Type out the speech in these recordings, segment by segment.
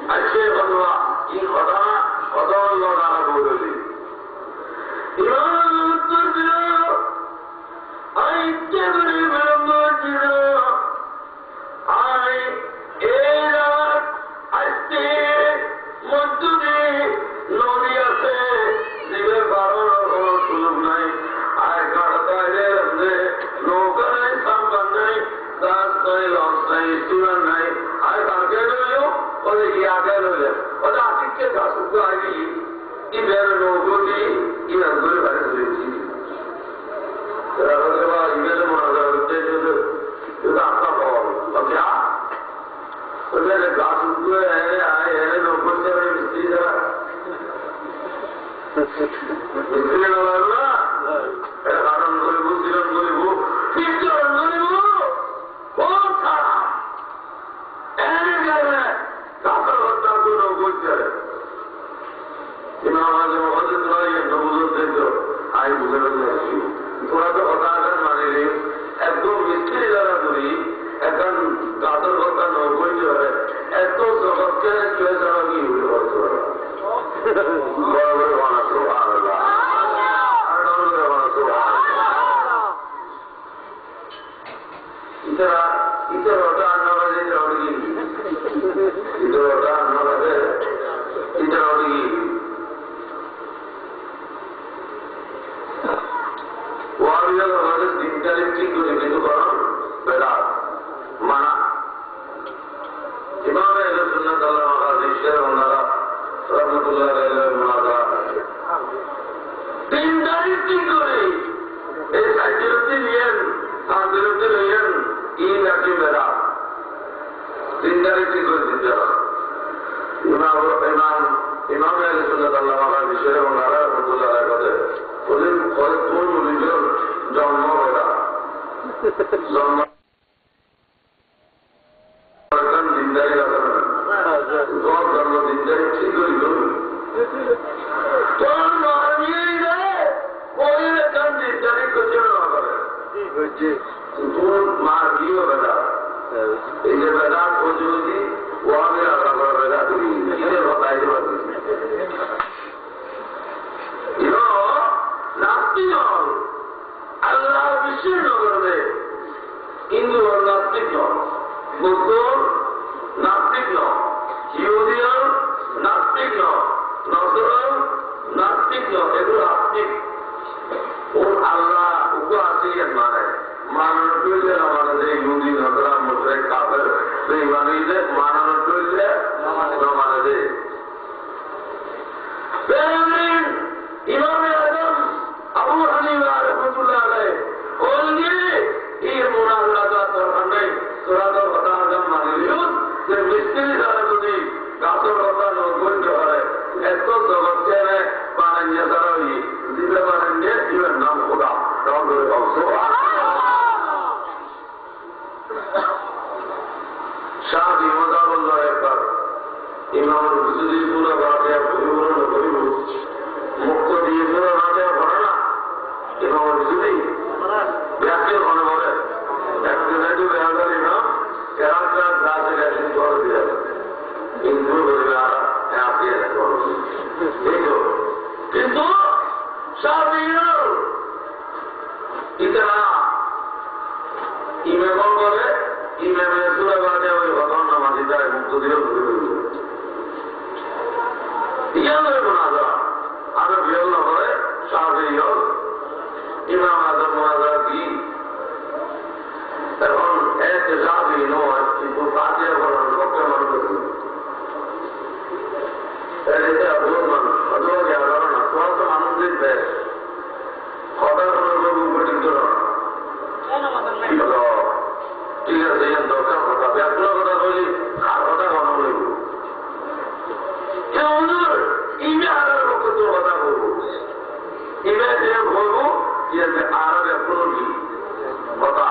আজকে ফতোয়া কি কথা কত লড়ানা বলি ইমাম উত্তর দিল আইতে করে বিলম্ব ছিল আই এই রাত আজকে মধ্যে নদী আছে জীবের বারোর কোনো সুযোগ নাই আর কাটাতে নৌকা নাই সাম্পান নাই জাহাজ নাই লঞ্চ নাই স্টিমার নাই আর কালকে রইল ওদের কি আগে রইলেন ওদের আতিককে গাছ আগে কি বের নৌকটি কি করে বাড়ি ধরেছি ইমেলে মনে করতে আপনার ফল গাছ উঠবে এনে নৌকর যাবে মিস্ত্রি যারা মিস্ত্রি না কারণ করিব কিরণ করিব বিচরণ করিব বহুত খারাপ এনে গেলে গাছের হত্যা তো নৌকর যাবে ইমাম আজম হজরত নবুজত দেখো আই বুঝে আসছি তোরা তো হতাশার মানে একদম মিস্ত্রি যারা করি এখন গাছের হত্যা নৌকর যাবে এত জগৎকে কেউ যারা কি ইতরটা আন্নাবাদে চড়ি ইতরটা আন্নাবাদে ইতরটি ওয়ারিয়াল আমাদের দিনটারে ঠিক করে কিন্তু করণ বেদাত মানা ইমাম আহলে সুন্নাত ওয়াল জামাত শেখ ওনারা রাহমাতুল্লাহ আলাইহি মুনাজা দিনটারে ঠিক করে এই সাইজুতি নিয়েন সাইজুতি নিয়েন এই নাকি বেদাত দিনটারে ঠিক করে দিতে হবে ইমাম আহলে সুন্নাত ওয়াল জামাত শেখ ওনারা রাহমাতুল্লাহ আলাইহি ওদের কোন মূল্য জন্ম বেদাত জন্ম দিনদারি তোমার জন্ম দিনদারি ঠিক হইল তোর মারিয়ে দেয় ওই রকম দিনদারি করছে না করে তোর মার কি হবে না এই যে বেদাত ও যদি ও আমি আলাদা করে বেদাত কিনে বতাইতে পারবি নাস্তিক হল আল্লাহ বিশ্বের নগরে হিন্দু হল নাস্তিক নয় বৌদ্ধ নাস্তিক নয় ইহুদিয়ান নাস্তিক নয় নজরান নাস্তিক নয় এগুলো আস্তিক ওর আল্লাহ উপ আসিয়েন মানে মানানো চললে আমাদের ইহুদি নজরান মুশরিক কাফের বেঈমানদের মানানো চললে আমাদের ইমামে আজম আবু হানিফা রাহমাতুল্লাহ আলাইহি বললেন এই মুনাজাত দরকার নেই তোরা তো কথা আজম মানিলিও যে মিস্ত্রি যারা যদি গাছের কথা নকল করে এত জগৎকে বানাইয়া তারা দিবে বানাইয়ে ইবের নাম খোদা তখন করে শাহ ইমাদাবুল্লাহ একবার ইমামুল হুজুরি পুরো বাকিয়া পরিপূর্ণ করিব মুক্ত দিয়ে পুরো বাকিয়া পড়ে না ইমামুল হুজুরি ব্যাখ্যা মনে পড়ে একদিন একটু বেহাদারি না এরাকার গাছে গেছে জল দিয়ে কিন্তু বলবে আর আপনি কিন্তু ইতারা ইমে কল করে ইমেমে সুরা বাজে ওই ঘটনা মাঝি যায় মুক্ত দিয়েও ইয়াদের মোনাজা আরো বিয়ল না করে সাহায্য ইমাম আজম মোনাজা কি এখন এক সাহায্য নয় কিন্তু কাজে করার পক্ষে মানুষ এটা বহুত মানুষ অথবা জ্ঞান না তোমার তো মানুষদের দেশ হঠাৎ কোনো উপকৃত ঠিক আছে এই দরকার কথা ব্যাকুল কথা বলি আর কথা কম বলব ইমে আর কথা বলবো ইমে যে বলবো যে আর ব্যাকুল কি কথা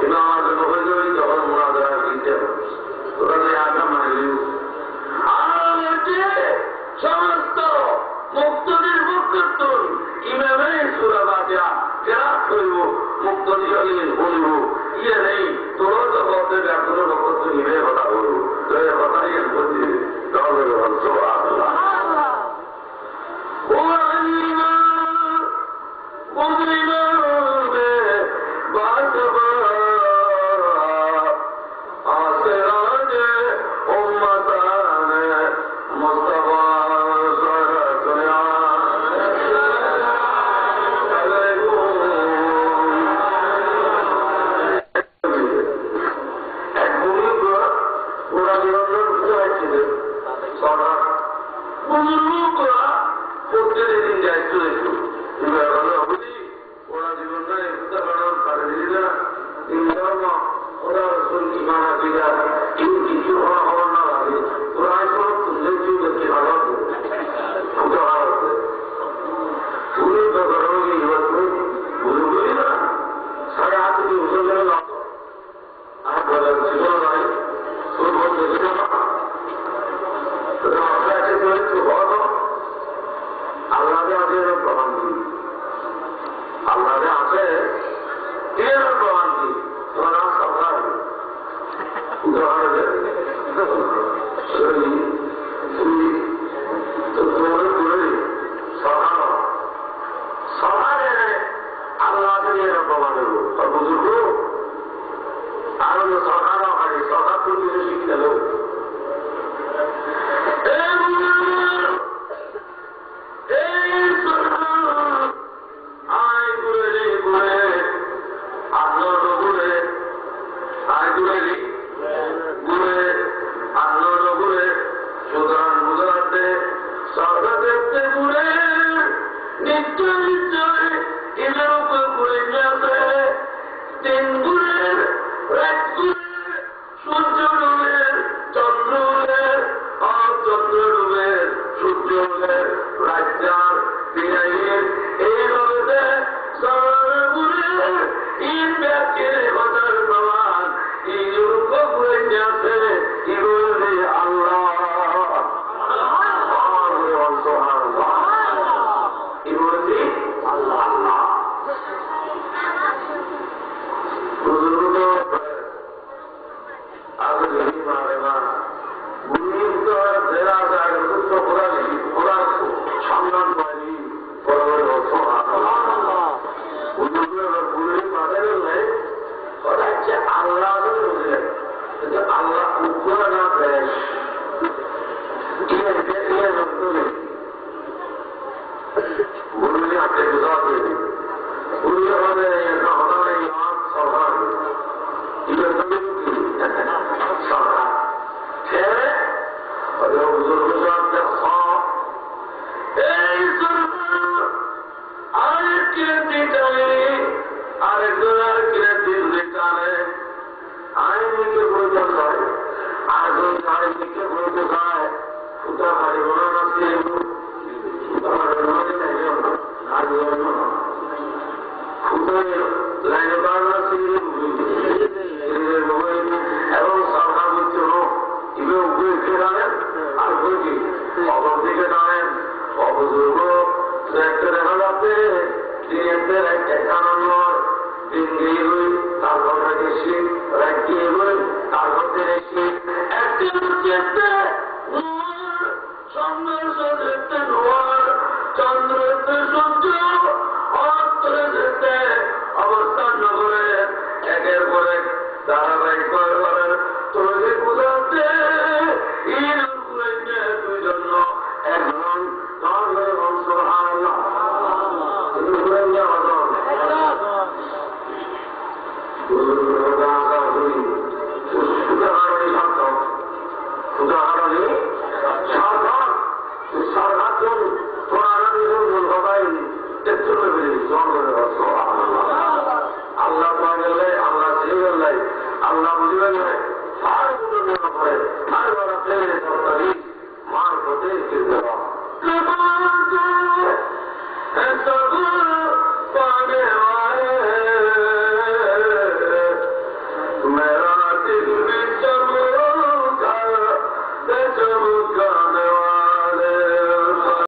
ইমে আমার জন্য হয়ে যাবে যখন মোনাজারা দিতে তোরা যে আগে মানি আর সমস্ত মুক্তদের মুক্তত্ব মসজিদে সরকার বুজুর্গরা প্রত্যেকদিন দায়িত্ব দিত বুঝি ওরা জীবন নাই উত্তরাখণ্ড পারে দিল না ধর্ম ওরা রসুল ইমানা দিলা কেউ কিছু হওয়া খবর না লাগে ওরা কোনো তুলে কেউ দেখি ভালো ফুটো হারাতে পুরো ধর্মকে ইবাদত বুঝুই না সাড়ে হাত থেকে উঠে গেল না আর বলে ছিল নাই তোর বলতে ছিল না মাথায় আছে তো বলো আল্লাহ আছে প্রমাণ দিই আল্লাহ আছে এর প্রমাণ দিই তোমার নাম সরকার উদাহরণ তোমার করে সরকার সরকারে আল্লাহ এর প্রমাণ দেবো আর বুঝুর্গ আর সরকারও হয় সরকার তো কিছু শিক্ষা দেবো